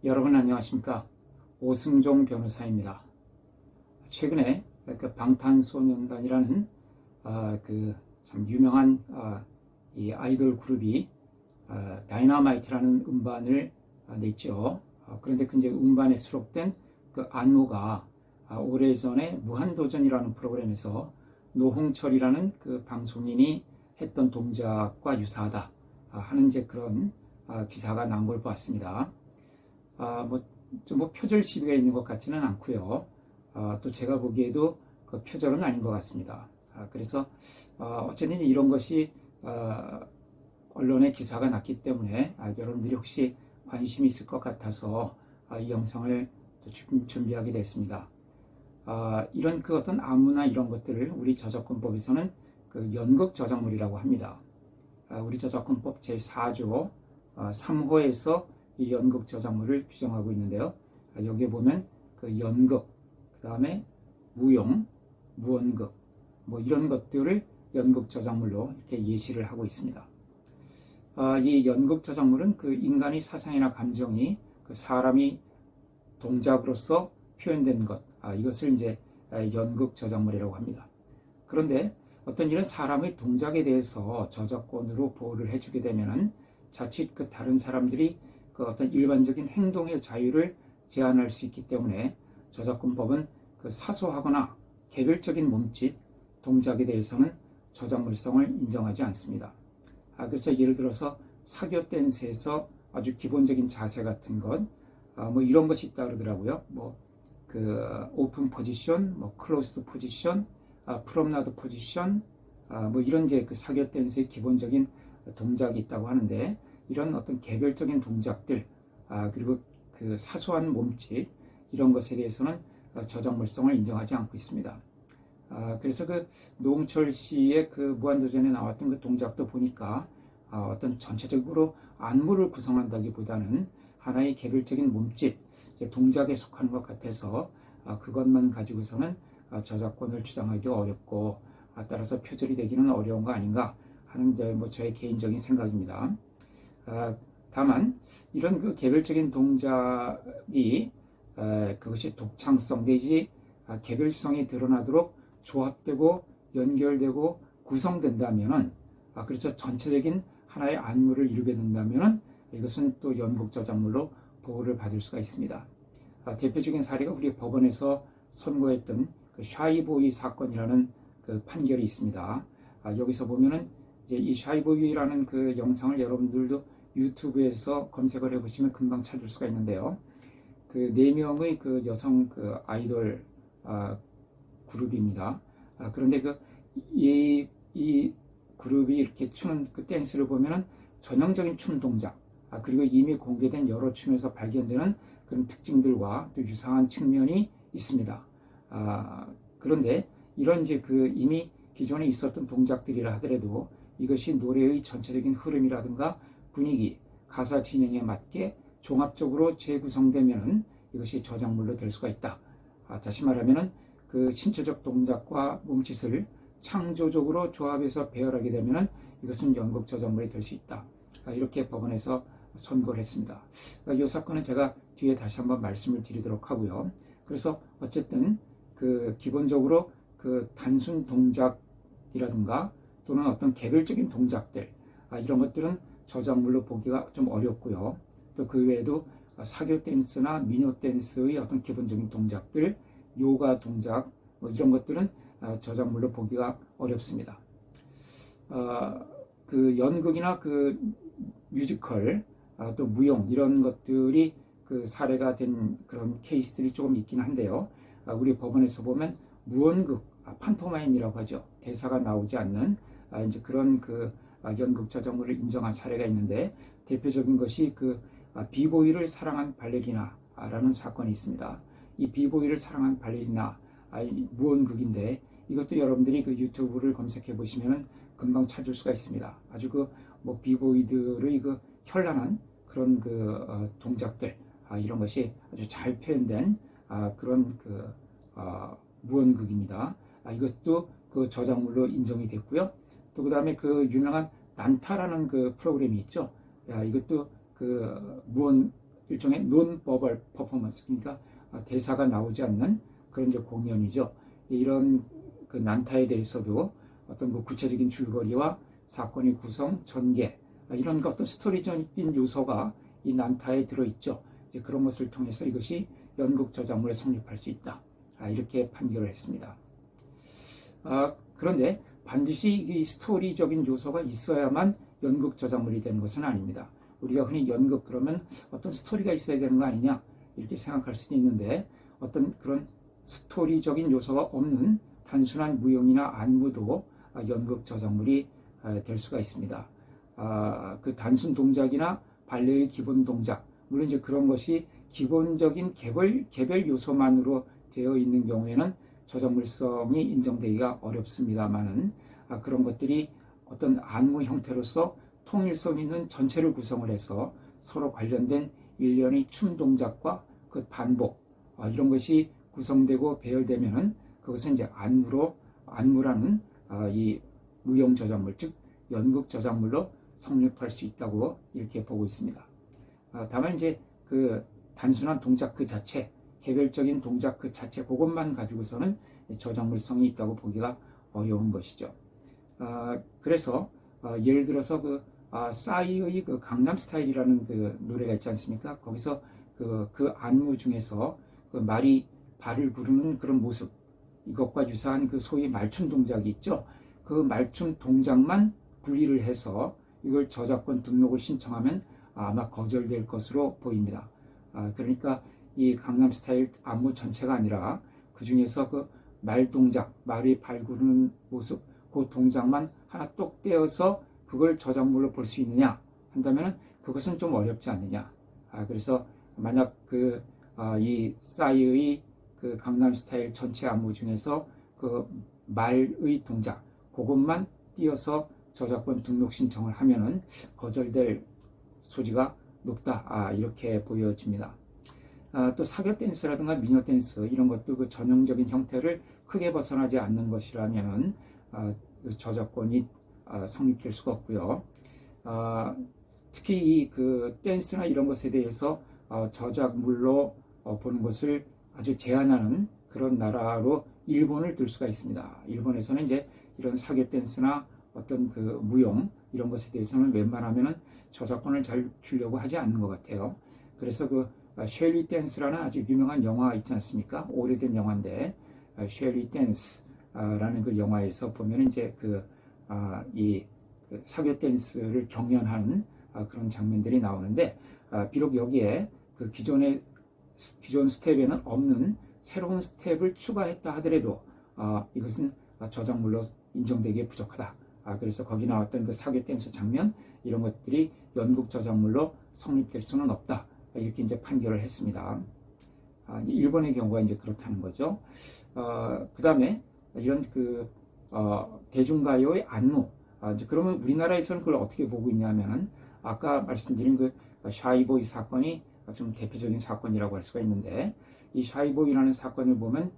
여러분 안녕하십니까? 오승종 변호사입니다. 최근에 그 방탄소년단이라는 그 참 유명한 이 아이돌 그룹이 다이너마이트라는 음반을 냈죠. 그런데 그 이제 음반에 수록된 그 안무가 오래전에 무한도전이라는 프로그램에서 노홍철이라는 그 방송인이 했던 동작과 유사하다 하는 이제 그런 기사가 나온 걸 보았습니다. 뭐 표절 시비가 있는 것 같지는 않고요. 또 제가 보기에도 그 표절은 아닌 것 같습니다. 그래서 어쨌든 이런 것이 언론에 기사가 났기 때문에 여러분들이 혹시 관심이 있을 것 같아서 이 영상을 또 준비하게 됐습니다. 이런 그 어떤 안무나 이런 것들을 우리 저작권법에서는 그 연극 저작물이라고 합니다. 우리 저작권법 제4조 3호에서 이 연극 저작물을 규정하고 있는데요. 여기에 보면 그 연극, 그 다음에 무용, 무언극, 뭐 이런 것들을 연극 저작물로 이렇게 예시를 하고 있습니다. 이 연극 저작물은 그 인간의 사상이나 감정이 그 사람이 동작으로서 표현된 것, 이것을 이제 연극 저작물이라고 합니다. 그런데 어떤 이런 사람의 동작에 대해서 저작권으로 보호를 해주게 되면은 자칫 그 다른 사람들이 그 어떤 일반적인 행동의 자유를 제한할 수 있기 때문에 저작권법은 그 사소하거나 개별적인 몸짓, 동작에 대해서는 저작물성을 인정하지 않습니다. 그래서 예를 들어서 사교 댄스에서 아주 기본적인 자세 같은 것, 뭐 이런 것이 있다 그러더라고요. 뭐 그 오픈 포지션, 뭐 클로스드 포지션, 프롬나드 포지션, 뭐 이런 이제 그 사교 댄스의 기본적인 동작이 있다고 하는데 이런 어떤 개별적인 동작들, 그리고 그 사소한 몸짓 이런 것에 대해서는 저작물성을 인정하지 않고 있습니다. 그래서 그 노홍철 씨의 그 무한도전에 나왔던 그 동작도 보니까 어떤 전체적으로 안무를 구성한다기보다는 하나의 개별적인 몸짓, 동작에 속하는 것 같아서 그것만 가지고서는 저작권을 주장하기 어렵고 따라서 표절이 되기는 어려운 거 아닌가 하는 뭐 저의 개인적인 생각입니다. 다만 이런 그 개별적인 동작이 그것이 독창성 내지 개별성이 드러나도록 조합되고 연결되고 구성된다면은 그래서 전체적인 하나의 안무를 이루게 된다면은 이것은 또 연극 저작물로 보호를 받을 수가 있습니다. 대표적인 사례가 우리 법원에서 선고했던 그 샤이보이 사건이라는 그 판결이 있습니다. 여기서 보면은 이제 이 샤이보이라는 그 영상을 여러분들도 유튜브에서 검색을 해보시면 금방 찾을 수가 있는데요. 그 4명의 그 여성 그 아이돌 그룹입니다. 그런데 이 그룹이 이렇게 추는 그 댄스를 보면은 전형적인 춤 동작, 그리고 이미 공개된 여러 춤에서 발견되는 그런 특징들과 또 유사한 측면이 있습니다. 그런데 이런 이제 그 이미 기존에 있었던 동작들이라 하더라도 이것이 노래의 전체적인 흐름이라든가 분위기, 가사 진행에 맞게 종합적으로 재구성되면 이것이 저작물로 될 수가 있다. 다시 말하면 그 신체적 동작과 몸짓을 창조적으로 조합해서 배열하게 되면 이것은 연극 저작물이 될 수 있다. 이렇게 법원에서 선고를 했습니다. 이 사건은 제가 뒤에 다시 한번 말씀을 드리도록 하고요. 그래서 어쨌든 그 기본적으로 그 단순 동작이라든가 또는 어떤 개별적인 동작들 이런 것들은 저작물로 보기가 좀 어렵고요. 또 그 외에도 사교 댄스나 미녀 댄스의 어떤 기본적인 동작들, 요가 동작 뭐 이런 것들은 저작물로 보기가 어렵습니다. 그 연극이나 그 뮤지컬, 또 무용 이런 것들이 그 사례가 된 그런 케이스들이 조금 있긴 한데요. 우리 법원에서 보면 무언극, 판토마임이라고 하죠. 대사가 나오지 않는 이제 그런 그 연극 저작물을 인정한 사례가 있는데 대표적인 것이 그 비보이를 사랑한 발레리나라는 사건이 있습니다. 이 비보이를 사랑한 발레리나 무언극인데 이것도 여러분들이 그 유튜브를 검색해 보시면 금방 찾을 수가 있습니다. 아주 그 뭐 비보이들의 그 현란한 그런 그 동작들 이런 것이 아주 잘 표현된 그런 그 무언극입니다. 이것도 그 저작물로 인정이 됐고요. 또 그 다음에 그 유명한 난타라는 그 프로그램이 있죠. 이것도 그 무언 일종의 논버벌 퍼포먼스, 그러니까 대사가 나오지 않는 그런 이제 공연이죠. 이런 그 난타에 대해서도 어떤 그 구체적인 줄거리와 사건의 구성, 전개, 이런 어떤 스토리적인 요소가 이 난타에 들어있죠. 이제 그런 것을 통해서 이것이 연극 저작물에 성립할 수 있다. 이렇게 판결을 했습니다. 그런데 반드시 이 스토리적인 요소가 있어야만 연극 저작물이 되는 것은 아닙니다. 우리가 흔히 연극 그러면 어떤 스토리가 있어야 되는 거 아니냐 이렇게 생각할 수도 있는데, 어떤 그런 스토리적인 요소가 없는 단순한 무용이나 안무도 연극 저작물이 될 수가 있습니다. 그 단순 동작이나 발레의 기본 동작, 물론 이제 그런 것이 기본적인 개별 요소만으로 되어 있는 경우에는 저작물성이 인정되기가 어렵습니다만은, 그런 것들이 어떤 안무 형태로서 통일성 있는 전체를 구성을 해서 서로 관련된 일련의 춤 동작과 그 반복, 이런 것이 구성되고 배열되면은 그것은 이제 안무라는 이 무용 저작물, 즉 연극 저작물로 성립할 수 있다고 이렇게 보고 있습니다. 다만 이제 그 단순한 동작 그 자체, 개별적인 동작 그 자체, 그것만 가지고서는 저작물성이 있다고 보기가 어려운 것이죠. 그래서 예를 들어서 그 싸이의 그 강남 스타일이라는 그 노래가 있지 않습니까? 거기서 그 안무 중에서 그 말이 발을 구르는 그런 모습, 이것과 유사한 그 소위 말춤 동작이 있죠. 그 말춤 동작만 분리를 해서 이걸 저작권 등록을 신청하면 아마 거절될 것으로 보입니다. 그러니까 이 강남 스타일 안무 전체가 아니라 그 중에서 그 말 동작, 말이 발 구르는 모습, 그 동작만 하나 똑 떼어서 그걸 저작물로 볼 수 있느냐 한다면 그것은 좀 어렵지 않느냐. 그래서 만약 이 싸이의 그 강남 스타일 전체 안무 중에서 그 말의 동작, 그것만 띄어서 저작권 등록 신청을 하면은 거절될 소지가 높다. 이렇게 보여집니다. 또 사교 댄스라든가 미녀 댄스 이런 것도 그 전형적인 형태를 크게 벗어나지 않는 것이라면 저작권이 성립될 수가 없고요. 특히 이 그 댄스나 이런 것에 대해서 저작물로 보는 것을 아주 제한하는 그런 나라로 일본을 들 수가 있습니다. 일본에서는 이제 이런 사교 댄스나 어떤 그 무용 이런 것에 대해서는 웬만하면은 저작권을 잘 주려고 하지 않는 것 같아요. 그래서 그 쉘리 댄스라는 아주 유명한 영화 있지 않습니까? 오래된 영화인데 쉘리 댄스라는 그 영화에서 보면 이제 이 사교 댄스를 경연하는 그런 장면들이 나오는데, 비록 여기에 그 기존 스텝에는 없는 새로운 스텝을 추가했다 하더라도 이것은 저작물로 인정되기에 부족하다. 그래서 거기 나왔던 그 사교 댄스 장면 이런 것들이 연극 저작물로 성립될 수는 없다. 이렇게 이제 판결을 했습니다. 일본의 경우가 이제 그렇다는 거죠. 그 다음에 이런 대중가요의 안무. 이제 그러면 우리나라에서는 그걸 어떻게 보고 있냐면은 아까 말씀드린 그 샤이보이 사건이 좀 대표적인 사건이라고 할 수가 있는데, 이 샤이보이라는 사건을 보면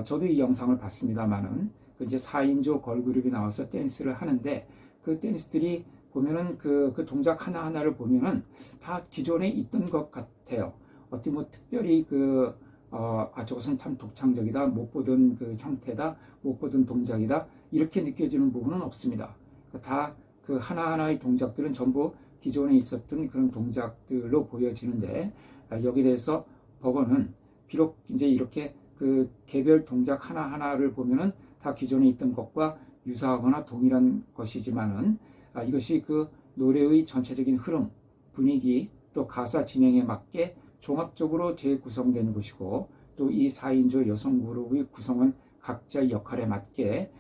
저도 이 영상을 봤습니다만은 그 이제 4인조 걸그룹이 나와서 댄스를 하는데, 그 댄스들이 보면은 그 동작 하나하나를 보면은 다 기존에 있던 것 같아요. 어떻게 뭐 특별히 저것은 참 독창적이다, 못 보던 그 형태다, 못 보던 동작이다, 이렇게 느껴지는 부분은 없습니다. 다 그 하나하나의 동작들은 전부 기존에 있었던 그런 동작들로 보여지는데, 여기에 대해서 법원은 비록 이제 이렇게 그 개별 동작 하나하나를 보면은 다 기존에 있던 것과 유사하거나 동일한 것이지만은 이것이 그 노래의 전체적인 흐름, 분위기, 또 가사 진행에 맞게 종합적으로 재구성된 것이고, 또 이 4인조 여성 그룹의 구성은 각자의 역할에 맞게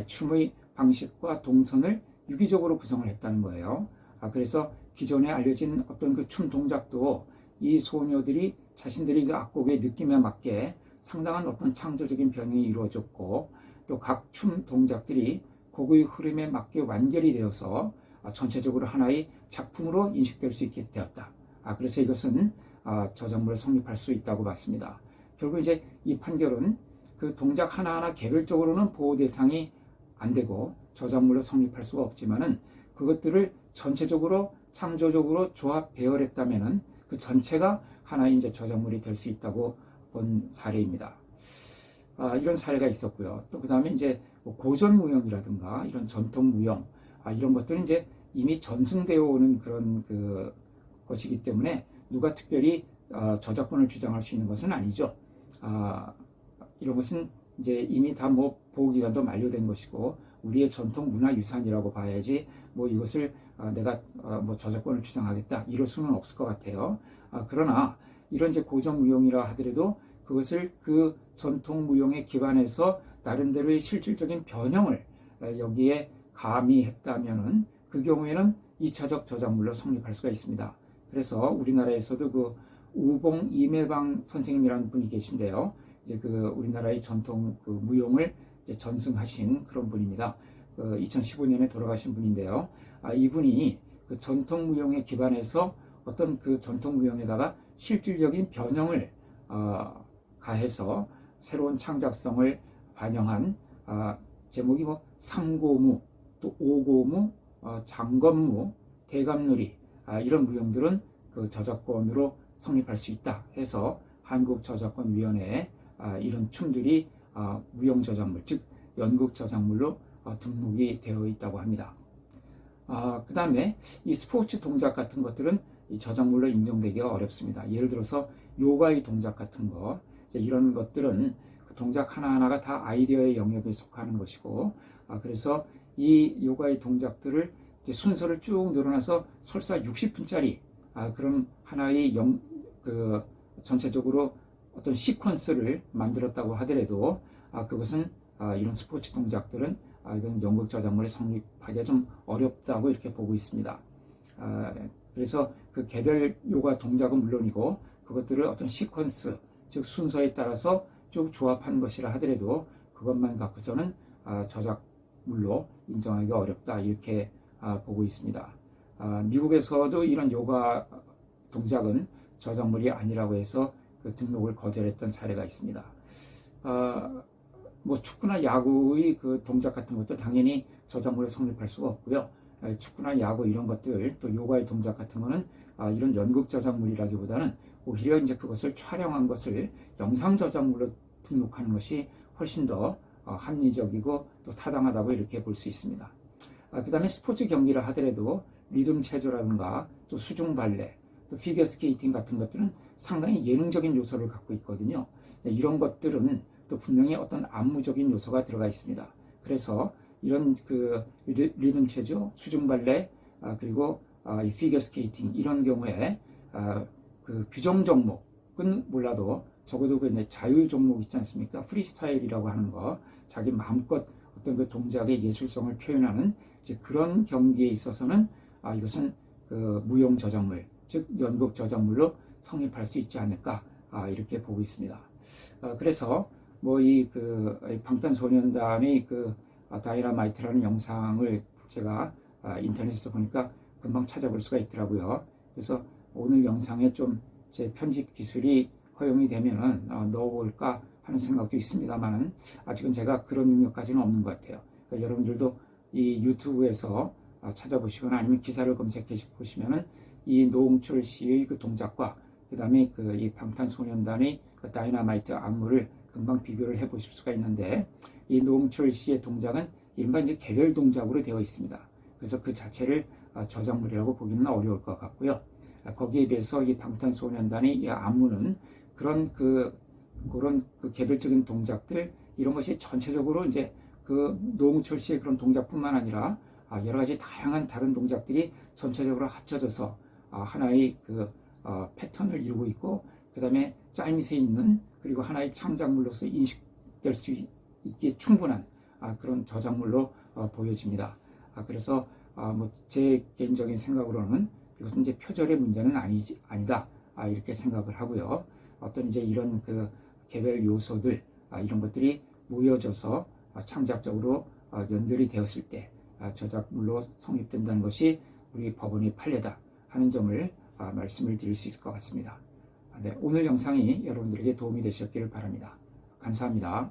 춤의 방식과 동선을 유기적으로 구성을 했다는 거예요. 그래서 기존에 알려진 어떤 그 춤 동작도 이 소녀들이 자신들이 그 악곡의 느낌에 맞게 상당한 어떤 창조적인 변형이 이루어졌고, 또 각 춤 동작들이 곡의 흐름에 맞게 완결이 되어서 전체적으로 하나의 작품으로 인식될 수 있게 되었다. 그래서 이것은 저작물에 성립할 수 있다고 봤습니다. 결국 이제 이 판결은 그 동작 하나하나 개별적으로는 보호 대상이 안 되고 저작물로 성립할 수가 없지만은 그것들을 전체적으로 창조적으로 조합 배열했다면은 그 전체가 하나의 이제 저작물이 될 수 있다고 본 사례입니다. 이런 사례가 있었고요. 또 그 다음에 이제 뭐 고전 무용이라든가 이런 전통 무용, 이런 것들은 이제 이미 전승되어 오는 그런 것이기 때문에 누가 특별히 저작권을 주장할 수 있는 것은 아니죠. 이런 것은 이제 이미 다 뭐 보호기간도 만료된 것이고 우리의 전통 문화 유산이라고 봐야지 뭐 이것을 내가 뭐 저작권을 주장하겠다 이럴 수는 없을 것 같아요. 그러나 이런 이제 고전 무용이라 하더라도 그것을 그 전통 무용에 기반해서 나름대로의 실질적인 변형을 여기에 가미했다면은 그 경우에는 2차적 저작물로 성립할 수가 있습니다. 그래서 우리나라에서도 그 우봉 이매방 선생님이라는 분이 계신데요. 이제 우리나라의 전통 무용을 이제 전승하신 그런 분입니다. 2015년에 돌아가신 분인데요. 이분이 그 전통 무용에 기반해서 어떤 그 전통 무용에다가 실질적인 변형을 가해서 새로운 창작성을 반영한 제목이 뭐 삼고무, 또 오고무, 장건무, 대감놀이 이런 무용들은 그 저작권으로 성립할 수 있다 해서 한국저작권위원회에 이런 춤들이 무용저작물, 즉 연극저작물로 등록이 되어 있다고 합니다. 그 다음에 이 스포츠 동작 같은 것들은 이 저작물로 인정되기가 어렵습니다. 예를 들어서 요가의 동작 같은 거, 이런 것들은 그 동작 하나하나가 다 아이디어의 영역에 속하는 것이고, 그래서 이 요가의 동작들을 이제 순서를 쭉 늘어나서 설사 60분짜리 그런 하나의 전체적으로 어떤 시퀀스를 만들었다고 하더라도 그것은 이런 스포츠 동작들은 이건 연극 저작물에 성립하기가 좀 어렵다고 이렇게 보고 있습니다. 그래서 그 개별 요가 동작은 물론이고 그것들을 어떤 시퀀스, 즉 순서에 따라서 쭉 조합한 것이라 하더라도 그것만 갖고서는 저작물로 인정하기가 어렵다 이렇게 보고 있습니다. 미국에서도 이런 요가 동작은 저작물이 아니라고 해서 그 등록을 거절했던 사례가 있습니다. 뭐 축구나 야구의 그 동작 같은 것도 당연히 저작물에 성립할 수가 없고요. 축구나 야구 이런 것들 또 요가의 동작 같은 거는 이런 연극 저작물이라기보다는 오히려 이제 그것을 촬영한 것을 영상 저작물로 등록하는 것이 훨씬 더 합리적이고 또 타당하다고 이렇게 볼 수 있습니다. 그 다음에 스포츠 경기를 하더라도 리듬 체조라든가 또 수중 발레, 또 피겨 스케이팅 같은 것들은 상당히 예능적인 요소를 갖고 있거든요. 이런 것들은 또 분명히 어떤 안무적인 요소가 들어가 있습니다. 그래서 이런 리듬 체조, 수중 발레, 그리고 이 피겨 스케이팅 이런 경우에 그 규정 종목은 몰라도 적어도 그 자유 종목 있지 않습니까? 프리스타일이라고 하는 거, 자기 마음껏 어떤 그 동작의 예술성을 표현하는 그런 경기에 있어서는 이것은 그 무용 저작물, 즉 연극 저작물로 성립할 수 있지 않을까 이렇게 보고 있습니다. 그래서 뭐 이 방탄소년단의 다이너마이트라는 영상을 제가 인터넷에서 보니까 금방 찾아볼 수가 있더라고요. 그래서 오늘 영상에 좀 제 편집 기술이 허용이 되면은 넣어볼까 하는 생각도 있습니다만 아직은 제가 그런 능력까지는 없는 것 같아요. 그러니까 여러분들도 이 유튜브에서 찾아보시거나 아니면 기사를 검색해 보시면은 이 노홍철 씨의 그 동작과 그 다음에 이 방탄소년단의 다이너마이트 안무를 금방 비교를 해 보실 수가 있는데 이 노홍철 씨의 동작은 일반 이제 개별 동작으로 되어 있습니다. 그래서 그 자체를 저작물이라고 보기는 어려울 것 같고요. 거기에 비해서 이 방탄소년단의 이 안무는 그런 개별적인 동작들 이런 것이 전체적으로 이제 노홍철 씨의 그런 동작뿐만 아니라 여러 가지 다양한 다른 동작들이 전체적으로 합쳐져서 하나의 패턴을 이루고 있고 그 다음에 짜임새 있는 그리고 하나의 창작물로서 인식될 수 있기에 충분한 그런 저작물로 보여집니다. 그래서 뭐 제 개인적인 생각으로는 이것은 이제 표절의 문제는 아니다 이렇게 생각을 하고요. 어떤 이제 이런 개별 요소들 이런 것들이 모여져서 창작적으로 연결이 되었을 때 저작물로 성립된다는 것이 우리 법원의 판례다 하는 점을 말씀을 드릴 수 있을 것 같습니다. 네, 오늘 영상이 여러분들에게 도움이 되셨기를 바랍니다. 감사합니다.